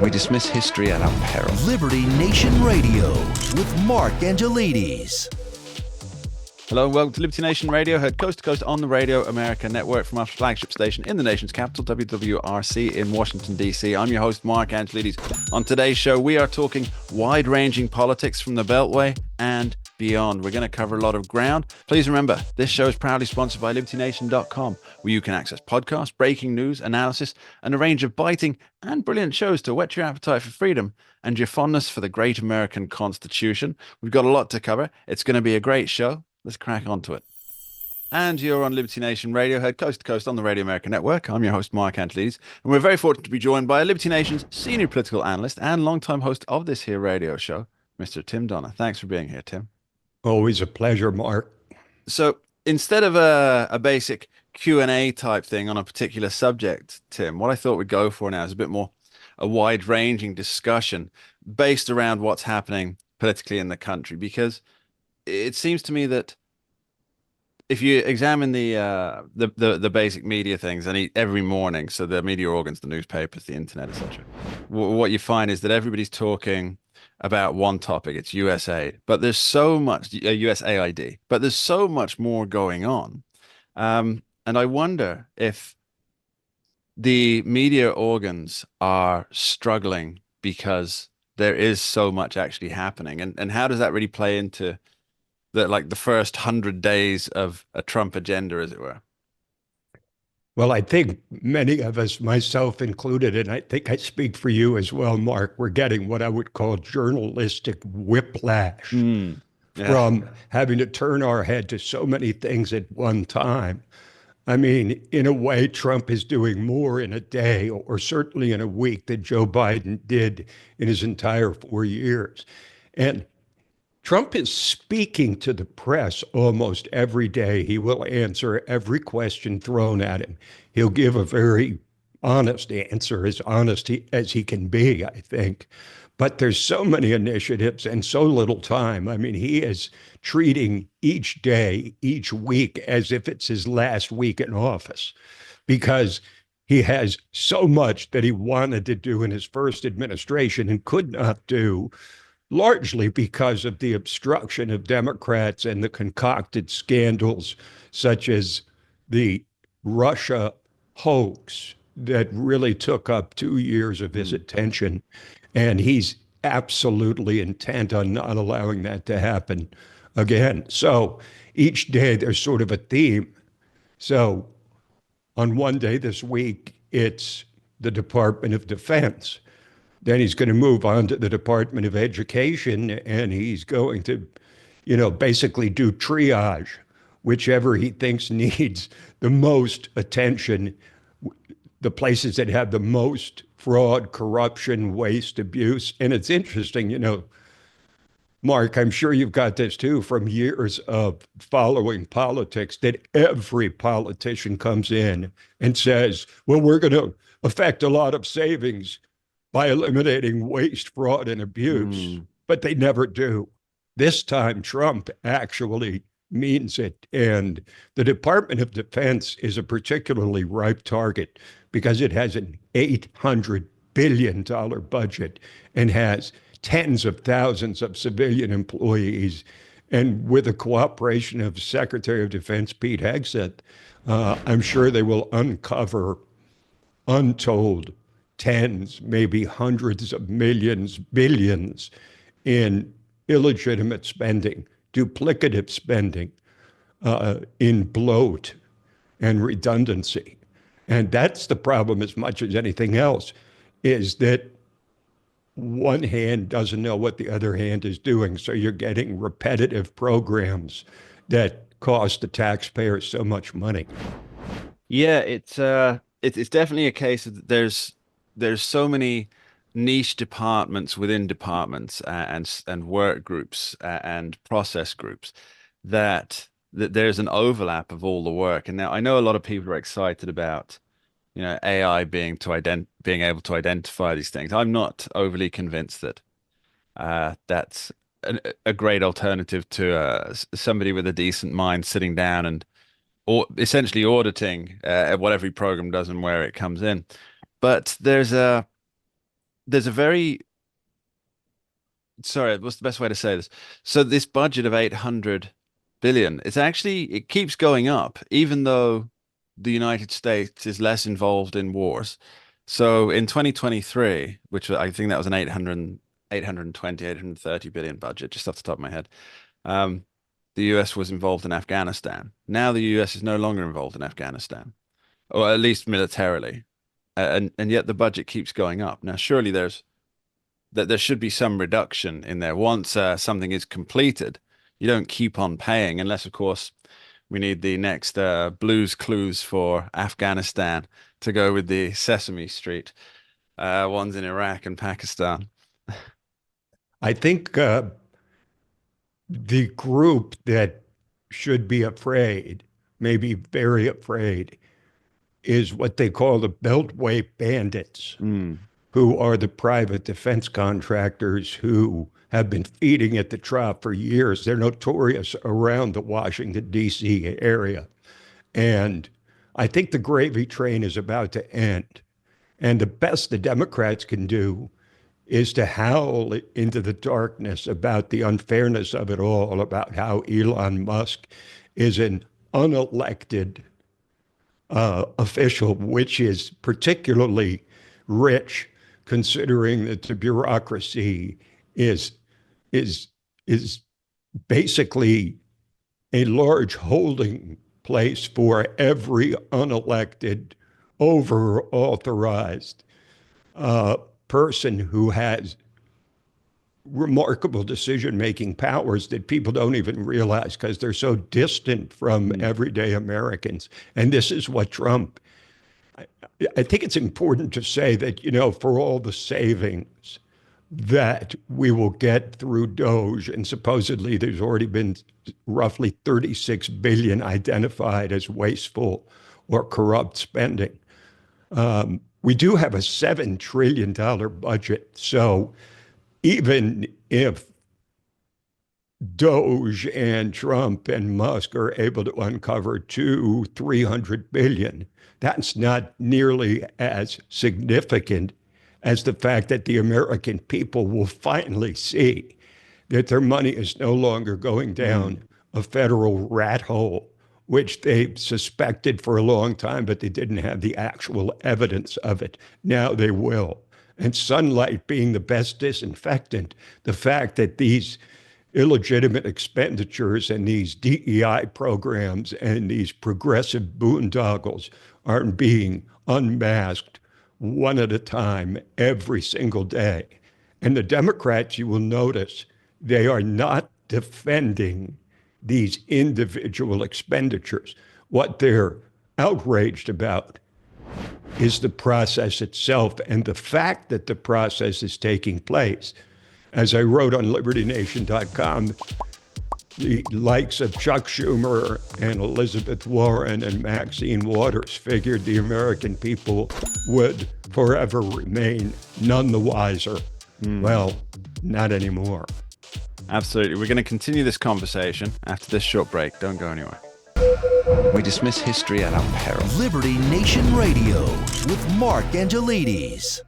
We dismiss history at our peril. Liberty Nation Radio with Mark Angelides. Hello and welcome to Liberty Nation Radio, heard coast to coast on the Radio America Network from our flagship station in the nation's capital, WWRC in Washington, D.C. I'm your host, Mark Angelides. On today's show, we are talking wide-ranging politics from the Beltway and beyond. We're going to cover a lot of ground. Please remember, this show is proudly sponsored by LibertyNation.com, where you can access podcasts, breaking news, analysis, and a range of biting and brilliant shows to whet your appetite for freedom and your fondness for the great American Constitution. We've got a lot to cover. It's going to be a great show. Let's crack onto it. And you're on Liberty Nation Radio, heard coast to coast on the Radio America Network. I'm your host, Mark Angelides, and we're very fortunate to be joined by Liberty Nation's senior political analyst and longtime host of this here radio show, Mr. Tim Donner. Thanks for being here, Tim. Always a pleasure, Mark. So instead of a basic Q&A type thing on a particular subject, Tim, what I thought we'd go for now is a bit more a wide-ranging discussion based around what's happening politically in the country, because it seems to me that if you examine the basic media things and every morning, so the media organs, the newspapers, the internet, etc., what you find is that everybody's talking about one topic. It's USAID, but there's so much USAID, but there's so much more going on, and I wonder if the media organs are struggling because there is so much actually happening, and how does that really play into the first 100 days of a Trump agenda, as it were? Well, I think many of us, myself included, and I think I speak for you as well, Mark, we're getting what I would call journalistic whiplash from having to turn our head to so many things at one time. I mean, in a way, Trump is doing more in a day, or certainly in a week, than Joe Biden did in his entire 4 years. And Trump is speaking to the press almost every day. He will answer every question thrown at him. He'll give a very honest answer, as honest as he can be, I think. But there's so many initiatives and so little time. I mean, he is treating each day, each week, as if it's his last week in office, because he has so much that he wanted to do in his first administration and could not do, largely because of the obstruction of Democrats and the concocted scandals such as the Russia hoax that really took up 2 years of his attention. And he's absolutely intent on not allowing that to happen again. So each day there's sort of a theme. So on one day this week, it's the Department of Defense. Then he's going to move on to the Department of Education, and he's going to, basically do triage, whichever he thinks needs the most attention, the places that have the most fraud, corruption, waste, abuse. And it's interesting, Mark, I'm sure you've got this too from years of following politics, that every politician comes in and says, well, we're going to affect a lot of savings by eliminating waste, fraud, and abuse, but they never do. This time, Trump actually means it. And the Department of Defense is a particularly ripe target because it has an $800 billion budget and has tens of thousands of civilian employees. And with the cooperation of Secretary of Defense Pete Hegseth, I'm sure they will uncover untold tens, maybe hundreds of millions, billions in illegitimate spending, duplicative spending, in bloat and redundancy. And that's the problem as much as anything else, is that one hand doesn't know what the other hand is doing. So you're getting repetitive programs that cost the taxpayer so much money. Yeah, it's definitely a case of there's so many niche departments within departments and work groups and process groups that there's an overlap of all the work. And now I know a lot of people are excited about AI being able to identify these things. I'm not overly convinced that that's a great alternative to somebody with a decent mind sitting down and essentially auditing what every program does and where it comes in. But there's there's a very sorry, what's the best way to say this? So this budget of 800 billion, it keeps going up, even though the United States is less involved in wars. So in 2023, I think that was an 820, 830 billion budget, just off the top of my head. Um, the US was involved in Afghanistan. Now the US is no longer involved in Afghanistan, or at least militarily. And yet the budget keeps going up. Now, surely there should be some reduction in there once something is completed. You don't keep on paying unless, of course, we need the next Blues Clues for Afghanistan to go with the Sesame Street ones in Iraq and Pakistan. I think the group that should be afraid, maybe very afraid, is what they call the Beltway Bandits, Mm, who are the private defense contractors who have been feeding at the trough for years. They're notorious around the Washington, D.C. area. And I think the gravy train is about to end. And the best the Democrats can do is to howl into the darkness about the unfairness of it all, about how Elon Musk is an unelected official, which is particularly rich, considering that the bureaucracy is is is basically a large holding place for every unelected, over authorized person who has remarkable decision-making powers that people don't even realize because they're so distant from mm, everyday Americans. And this is what Trump, I think it's important to say that, for all the savings that we will get through DOGE, and supposedly there's already been roughly 36 billion identified as wasteful or corrupt spending. We do have a $7 trillion budget. So even if DOGE and Trump and Musk are able to uncover 300 billion, that's not nearly as significant as the fact that the American people will finally see that their money is no longer going mm, down a federal rat hole, which they suspected for a long time, but they didn't have the actual evidence of it. Now they will. And sunlight being the best disinfectant, the fact that these illegitimate expenditures and these DEI programs and these progressive boondoggles aren't being unmasked one at a time every single day. And the Democrats, you will notice, they are not defending these individual expenditures. What they're outraged about is the process itself and the fact that the process is taking place. As I wrote on LibertyNation.com, the likes of Chuck Schumer and Elizabeth Warren and Maxine Waters figured the American people would forever remain none the wiser. Well, not anymore. absolutely. We're going to continue this conversation after this short break. Don't go anywhere. We dismiss history at our peril. Liberty Nation Radio with Mark Angelides.